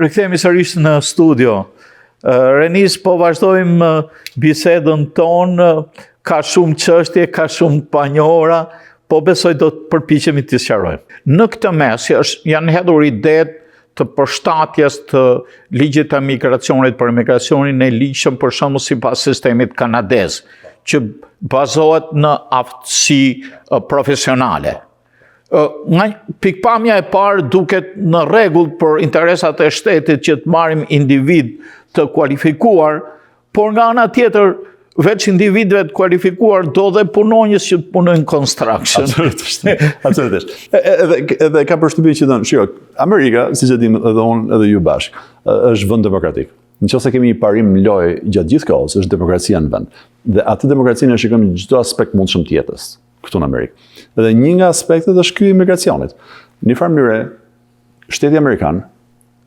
Rikthehemi sërish në studio. Renis, po vazhdojmë bisedën tonë, ka shumë çështje, ka shumë panjohura, po besoj do të përpiqemi të sqarojmë. Në këtë mes janë hedhur idetë të përshtatjes të ligjit të migracionit për migracionin e ligjshëm për shembull sipas sistemit kanadez, që bazohet në aftësi profesionale. Nga pikpamja e parë duket në rregull për interesat e shtetit që të marrim individ të kualifikuar, por nga ana tjetër veç individëve të kualifikuar do dhe punonjës që të punojnë construction. Absolutisht. Edhe ka përshtypjen që shiko, Amerika, siç e dim edhe unë edhe ju bashkë, është vend demokratik. Nëse kemi një parim lojë gjatë gjithë kohës, është demokracia në vend. Dhe atë demokracinë e shikojmë në çdo aspekt mundshëm të jetës këtu në Amerikë. Dhe një nga aspektet është ky i imigracionit. Në një farë mënyrë, shteti amerikan,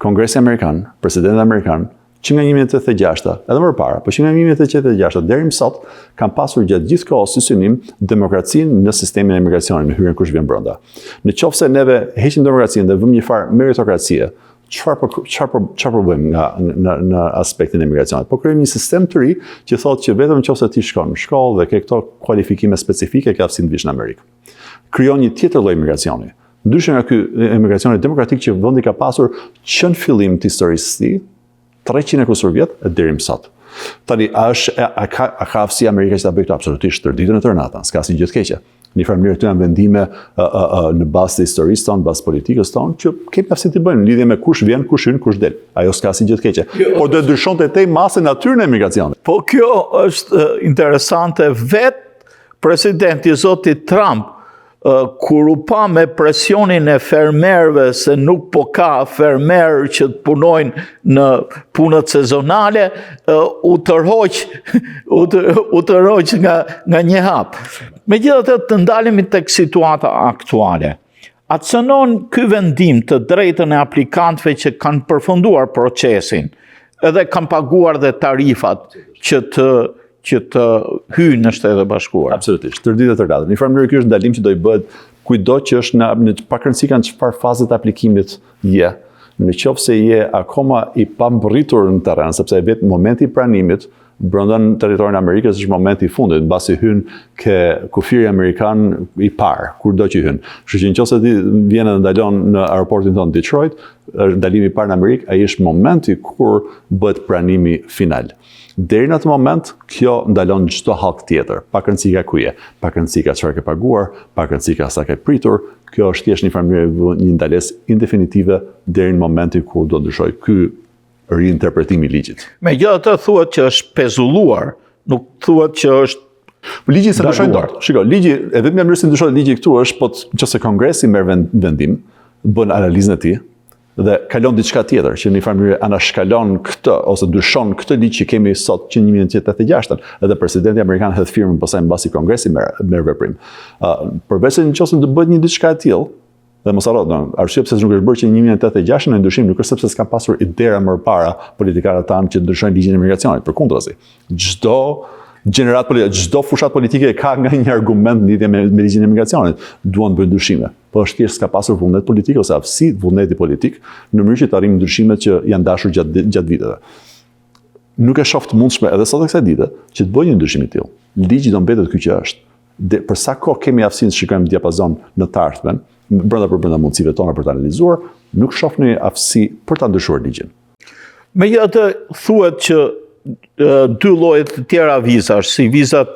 Kongresi amerikan, presidenti amerikan, që nga 1986, edhe më parë, por që nga 1986 deri më sot, kanë pasur gjatë gjithë kohës si synim demokracinë në sistemin e imigracionit, në hyrjen kush vjen brenda. Në qoftë se neve heqim demokracinë dhe vëmë një farë meritokracie, çfarë bëjmë në aspektin e imigracionit? Po krijojmë një sistem të ri që thotë që vetëm nëse ti shkon në shkollë dhe ke këto kualifikime specifike ke aftësi të vish në Amerikë. Krijon një tjetër lloj imigracioni. Ndryshe nga ky imigracioni demokratik që vendi ka pasur që në fillim të historisë së tij, 300 e kusur vjet deri më sot. Tani a ka aftësi Amerika që ta bëjë këto absolutisht tër ditën e tër natën, s'ka asnjë gjë të keqe. Në një farë mënyrë këto janë vendime në bazë të historisë tonë, bazë politikës tonë, që kemi aftësi të bëjmë në lidhje me kush vjen, kush hyn, kush del. Ajo s'ka asnjë gjë të keqe. Por do të ndryshonte tej masën natyrën e emigracionit. Po kjo është interesante. Vetë presidenti zoti Trump, kur u pa me presionin e fermerëve se nuk po ka fermerë që të punojnë në punët sezonale, u tërhoq nga një hap. Megjithatë të ndalemi tek situata aktuale. A cënon ky vendim të drejtën e aplikantëve që kanë përfunduar procesin, edhe kanë paguar dhe tarifat që të hyjnë në Shtetet e Bashkuara? Absolutisht, tër ditë tër natë. Në një farë mënyrë ky është ndalim që do i bëhet kujdo që është në pakërcësi kanë çfarë faze të aplikimit je. Në qoftë se je akoma i pambritur në terren, sepse vetë momenti i pranimit brenda në territorin e Amerikës është momenti i fundit, mbasi hyn ke kufiri amerikan i parë, kurdo që hyn. Kështu që nëse ti vjen dhe ndalon në aeroportin tonë Detroit, ndalimi i parë në Amerikë, ai është momenti kur bëhet pranimi final. Deri në atë moment, kjo ndalon çdo hallk tjetër. Pa rëndësi ka ku je, pa rëndësi ka çfarë ke paguar, pa rëndësi ka sa ke pritur. Kjo është thjesht një farë një ndalesë indefinitive deri në momentin ku do ndryshojë ky rinterpretimi i ligjit. Megjithatë thuhet që është pezulluar, nuk thuhet që është ligji se ndryshojnë dot. Shiko, ligji e vetmja mënyrë se ndryshon ligji këtu është po nëse Kongresi merr vendim, bën analizën e tij dhe kalon diçka tjetër që në një farë mënyrë anashkalon këtë ose ndryshon këtë ligj që kemi sot që 1986, edhe presidenti amerikan hedh firmën pastaj mbasi Kongresi merr veprim. Përveç se nëse do bëhet një diçka e tillë, dhe mos harro, arsye pse nuk është bërë që në 1986 në ndryshim nuk është sepse s'ka pasur idera më parë politikanët tanë që ndryshojnë ligjin e imigracionit, përkundrazi. Çdo fushat politike ka nga një argument në lidhje me ligjin e imigracionit, duan të bëjnë ndryshime. Po është thjesht s'ka pasur vullnet politik ose aftësi vullneti politik në mënyrë që të arrijmë ndryshimet që janë dashur gjatë viteve. Nuk e shoh të mundshme edhe sot e kësaj dite që të bëjë një ndryshim i tillë. Ligji do mbetet ky që është. Për sa kohë kemi aftësinë të shikojmë diapazon në të ardhmen, brenda mundësive tona për të analizuar, nuk shoh një aftësi për ta ndryshuar ligjin. Megjithatë thuhet që dy lloje të tjera vizash, si vizat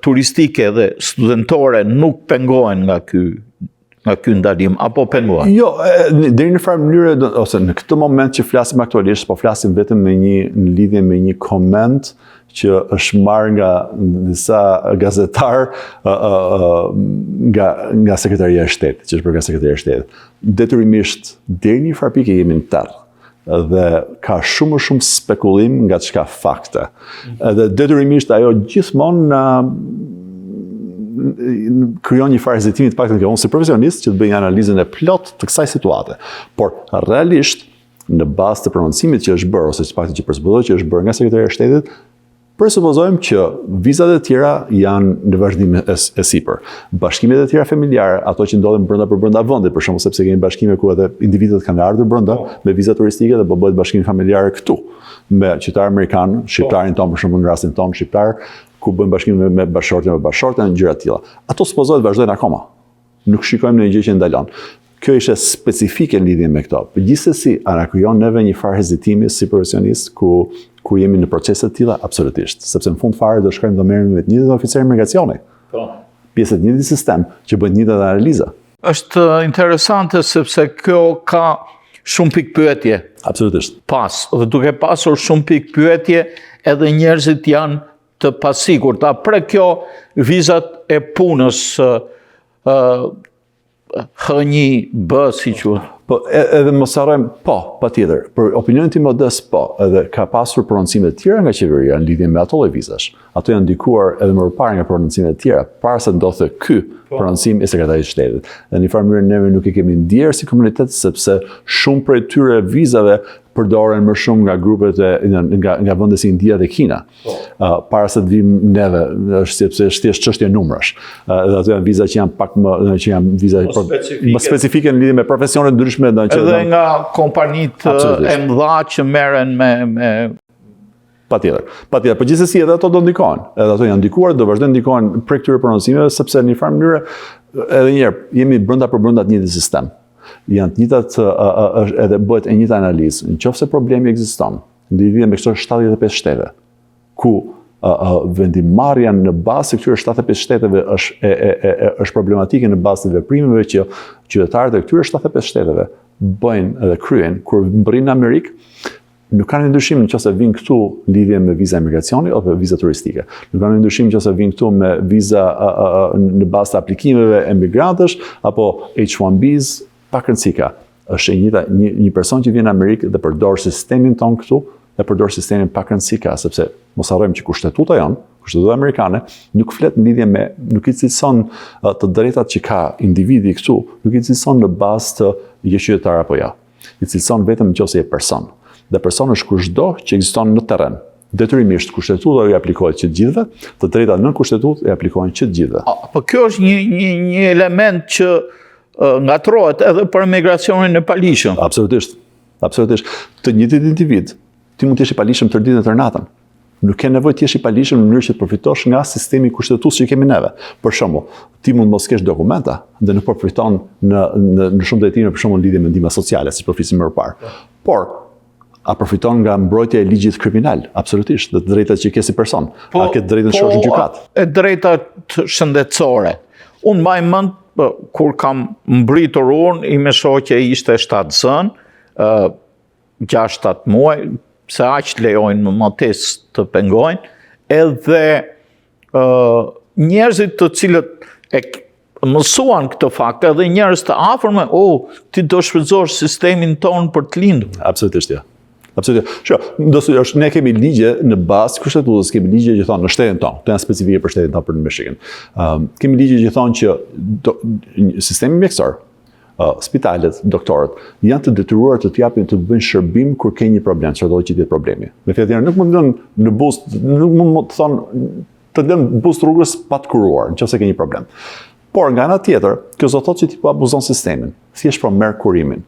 turistike dhe studentore nuk pengohen nga ky ndalim, apo pengohen? Jo, deri në farë mënyrë, ose në këtë moment që flasim aktualisht, po flasim vetëm në lidhje me një koment që është marrë nga disa gazetar nga Sekretaria e Shtetit, që është për nga Sekretaria e Shtetit. Detyrimisht, deri një farë pikë jemi në terr dhe ka shumë spekulim nga çka fakte. Edhe detyrimisht ajo gjithmonë krijon një farë hezitimi të paktën unë si profesionist që të bëj analizën e plot të kësaj situate. Por realisht në bazë të prononcimit që është bërë ose që paktën që përzbullohet që është bërë nga Sekretaria e Shtetit, Presupozojmë që vizat e tjera janë në vazhdim e sipër. Bashkimet e tjera familjare, ato që ndodhen brenda vendit, për shembull sepse kemi bashkime ku edhe individët kanë ardhur brenda me viza turistike dhe bëhet bashkim familjar këtu me qytetar amerikan, shqiptarin ton për shembull në rastin ton shqiptar, ku bëjmë bashkim me bashkëshortën, gjëra të tilla. Ato supozohet vazhdojnë akoma. Nuk shikojmë në një gjë që ndalon. Kjo ishte specifike në lidhje me këto. Por gjithsesi, ana krijon neve një farë hezitimi si profesionist ku jemi në procese të tilla absolutisht, sepse në fund fare do shkojmë do merrem me të njëjtët oficerë imigracioni. Po. Pjesë të njëjtit sistem që bëjnë njëjtat analiza. Është interesante sepse kjo ka shumë pikë pyetje. Absolutisht. Dhe duke pasur shumë pikë pyetje, edhe njerëzit janë të pasigurta. Për kjo vizat e punës H1B, si quhet. Po, edhe mos harrojmë, patjetër. Për opinionin tim modest, edhe ka pasur prononcime të tjera nga qeveria në lidhje me ato lloj vizash. Ato janë ndikuar edhe më parë nga prononcime të tjera, para se ndodhte ky prononcim i Sekretarisë të Shtetit. Dhe në farë mënyrë neve nuk e kemi ndjerë si komunitet sepse shumë prej tyre vizave përdoren më shumë nga grupet nga vendet si India dhe Kina. Para se të vim neve, sepse është thjesht çështje numrash. Dhe ato janë viza që janë pak më specifike në lidhje me profesione ndryshme. Edhe nga kompanitë e mëdha që merren me Patjetër. Po gjithsesi edhe ato do ndikojnë. Edhe ato janë ndikuar, do vazhdojnë ndikojnë prej këtyre prononcimeve sepse në një farë mënyrë edhe një herë jemi brenda të njëjtit sistem. Janë të njëjtat edhe bëhet e njëjta analizë. Nëse problemi ekziston në lidhje me këto 75 shtete, ku vendimarrja në bazë të këtyre 75 shteteve është problematike në bazë të veprimeve që qytetarët e këtyre 75 shteteve bëjnë edhe kryen kur mbërrin në Amerikë. Nuk kanë ndryshim nëse vinë këtu lidhje me viza imigracioni apo viza turistike. Nuk kanë ndryshim nëse vinë këtu me viza në bazë të aplikimeve emigrantësh apo H1Bs, pakërcika. Është një person që vjen në Amerikë dhe përdor sistemin ton këtu, dhe përdor sistemin pakërcika, sepse mos harrojmë që kushtetuta amerikane, nuk flet në lidhje me, nuk I cilëson të drejtat që ka individi këtu, nuk I cilëson në bazë të je qytetar apo ja. I cilëson vetëm nëse je person. Dhe person është kushdo që ekziston në terren. Detyrimisht kushtetuta I aplikohet që të gjithëve, të drejtat nën kushtetutë I aplikohen që të gjithëve. Po kjo është një element që ngatrohet edhe për migracionin e palishëm. Absolutisht. Të njëjtit individ, ti mund të jesh I palishëm tër ditën e tër natën. Nuk ke nevojë të jesh I palishëm në mënyrë që të përfitosh nga sistemi kushtetues që kemi neve. Për shembull, ti mund mos kesh dokumenta dhe nuk përfiton në shumë drejtime për shembull lidhje me ndihma sociale, siç përfisim më parë. Por a përfiton nga mbrojtja e ligjit kriminal? Absolutisht, dhe të drejtat që ke si person. A ke drejtën shohësh në gjykatë? E drejtat shëndetësore. Unë mbaj mend kur kam mbritur unë, ime shoqe ishte 7 zën, 6-7 muaj, se aq lejojnë më martesë të pengojnë, edhe njerëzit të cilët mësuan këtë fakt, edhe njerëz të afërme, ti do shfrytëzosh sistemin ton për të lindur. Absolutisht, ja. Absolutisht. Ne kemi ligje në bazë kushtetutës, kemi ligje që thonë në shtetin tonë, të janë specifike për shtetin tonë për në Michigan. Kemi ligje që thonë që sistemi mjekësor, spitalet, doktorët, janë të detyruar të japin të bëjnë shërbim kur ke një problem, çfarëdo që jetë problemi. Me fjalë tjera, nuk mund të lënë në bust, nuk mund të thonë të lënë bust rrugës pa të kuruar, nëse ke një problem. Por nga ana tjetër, kjo do thotë që ti po abuzon sistemin, thjesht po merr kurimin.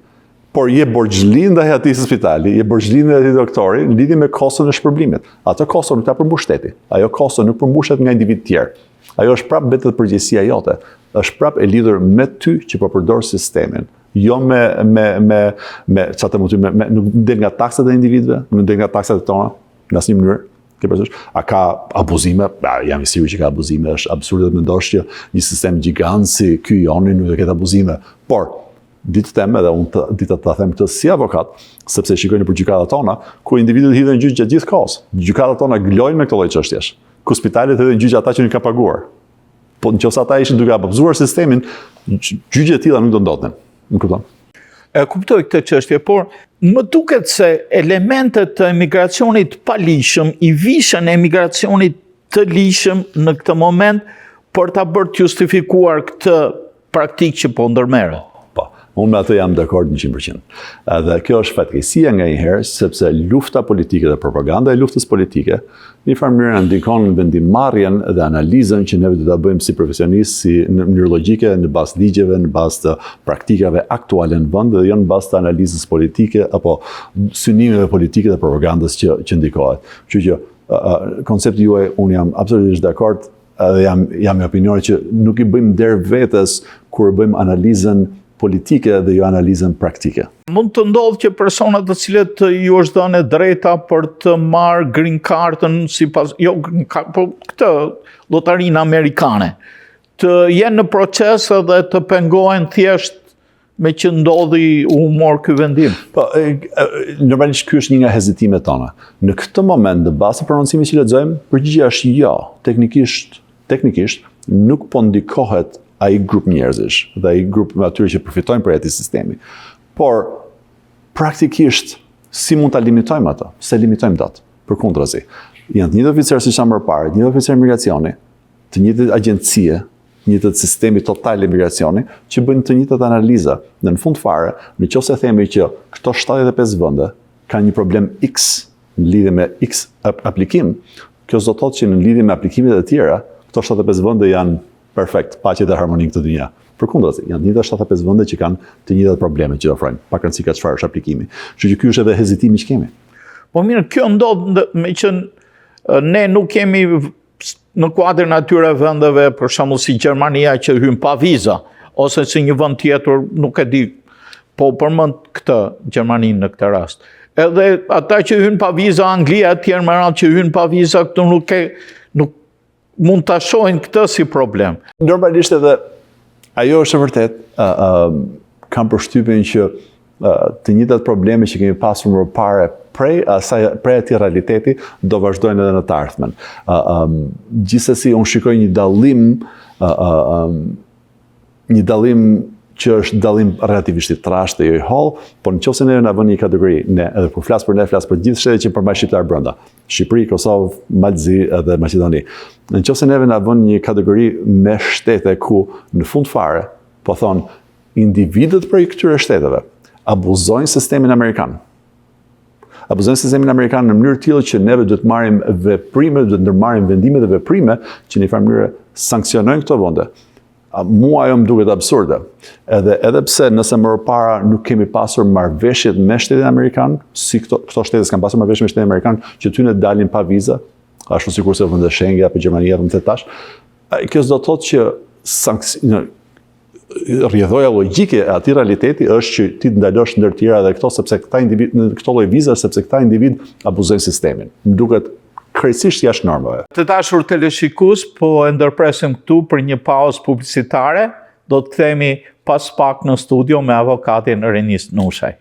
Por je borxhli ndaj atij spitali, je borxhli ndaj atij doktori në lidhje me koston e shpërblimit. Atë koston nuk ta përmbush shteti. Ajo koston nuk përmbushet nga individ tjerë. Ajo është prapë vetë përgjegjësia jote. Është prapë e lidhur me ty që po përdor sistemin. Jo me çfarë mund të nuk del nga taksat e individëve, nuk del nga taksat tona në asnjë mënyrë. A ka abuzime? Jam I sigurt që ka abuzime. Është absurde të mendosh që një sistem gjigant si ky joni nuk do ketë abuzime. Por ditë të them edhe unë ditë ta them këtë si avokat, sepse shikojnë për gjykatat tona, ku individët hidhen në gjyq gjatë gjithë kohës. Gjykatat tona glojnë me këtë lloj çështjesh. Ku spitalet hidhen në gjyq ata që nuk ka paguar. Po nëse ata ishin duke abuzuar sistemin, gjyqe të tilla nuk do ndodhen. Më kupton? E kuptoj këtë çështje, por më duket se elementet të emigracionit palishëm I vishën e emigracionit të lishëm në këtë moment për ta bërë të justifikuar këtë praktikë që po ndërmerret. Unë me atë jam dakord 100%. Dhe kjo është fatkeqësia nganjëherë, sepse lufta politike dhe propaganda e luftës politike në një farë mënyrë ndikon në vendimarrjen dhe analizën që ne do ta bëjmë si profesionistë, si në mënyrë logjike, në bazë ligjeve, në bazë të praktikave aktuale në vend dhe jo në bazë të analizës politike apo synimeve politike dhe propagandës që ndikohet. Kështu që koncepti juaj unë jam absolutisht dakord dhe jam i opinionit që nuk i bëjmë der vetes kur bëjmë analizën politike dhe jo analizën praktike. Mund të ndodhë që personat të cilët ju është dhënë drejta për të marrë green cardën sipas po këtë llotarinë amerikane, të jenë në proces dhe të pengohen thjesht me që ndodhi u mor ky vendim. Po, normalisht ky është një nga hezitimet tona. Në këtë moment, në bazë të prononcimit që lexojmë, përgjigjja është jo. Teknikisht nuk po ndikohet ai grup njerëzish dhe ai grup me atyre që përfitojnë për atij sistemi. Por praktikisht si mund ta limitojmë atë? Se limitojmë dot. Përkundrazi, janë të njëjtë oficerë siç janë më parë, të njëjtë oficerë migracioni, të njëjtë agjencie, të njëjtë sistemi total imigracioni që bëjnë të njëjtat analiza. Dhe në fund fare, nëse themi që këto 75 vende kanë një problem X në lidhje me X aplikim, kjo do të thotë që në lidhje me aplikimet e tjera, këto 75 vende janë perfekt, paqe dhe harmoni këtë dynja. Përkundrazi, janë të njëjta 75 vende që kanë të njëjtat probleme që ofrojnë, paktësi ka çfarë është aplikimi. Kështu që ky është edhe hezitimi që kemi. Po mirë, kjo ndodh me që ne nuk kemi në kuadrin atyre vendeve, për shembull si Gjermania që hyn pa viza, ose si një vend tjetër, nuk e di, po përmend këtë Gjermaninë në këtë rast. Edhe ata që hyn pa viza, Anglia e tjerë me radhë që hyn pa viza, këtu nuk mund ta shohin këtë si problem. Normalisht edhe ajo është e vërtet, kam përshtypjen që të njëjtat probleme që kemi pasur më parë prej atij realiteti do vazhdojnë edhe në të ardhmen. Gjithsesi unë shikoj një dallim që është dallim relativisht i trashtë dhe jo i holl, por nëse ne na vënë një kategori, ne edhe kur flas për ne, flas për gjithë shtetet që përmbajnë shqiptar brenda. Shqipëri, Kosovë, Malzi dhe Maqedoni. Nëse neve na vënë një kategori me shtete ku në fund fare, po thon, individët prej këtyre shteteve abuzojnë sistemin amerikan. Abuzojnë sistemin amerikan në mënyrë tillë që neve duhet marrim veprime, duhet ndërmarrim vendime dhe veprime që në një farë mënyrë sankcionojnë këto vende. Mua ajo më duket absurde. Edhe pse nëse më parë nuk kemi pasur marrëveshjet me shtetin amerikan, si këto shtete s'kan pasur marrëveshje me shtetin amerikan, që ty ne dalin pa viza, ashtu sikurse vende Schengen apo Gjermania më të tash. Kjo do të thotë që rrjedhoja logjike e atij realiteti është që ti të ndalosh ndër tjera dhe këto sepse këto lloj viza sepse këta individ abuzojnë sistemin. Më duket krejtësisht jashtë normave. Të dashur teleshikues, po e ndërpresim këtu për një pauzë publicitare, do të kthehemi pas pak në studio me avokatin Renis Nushaj.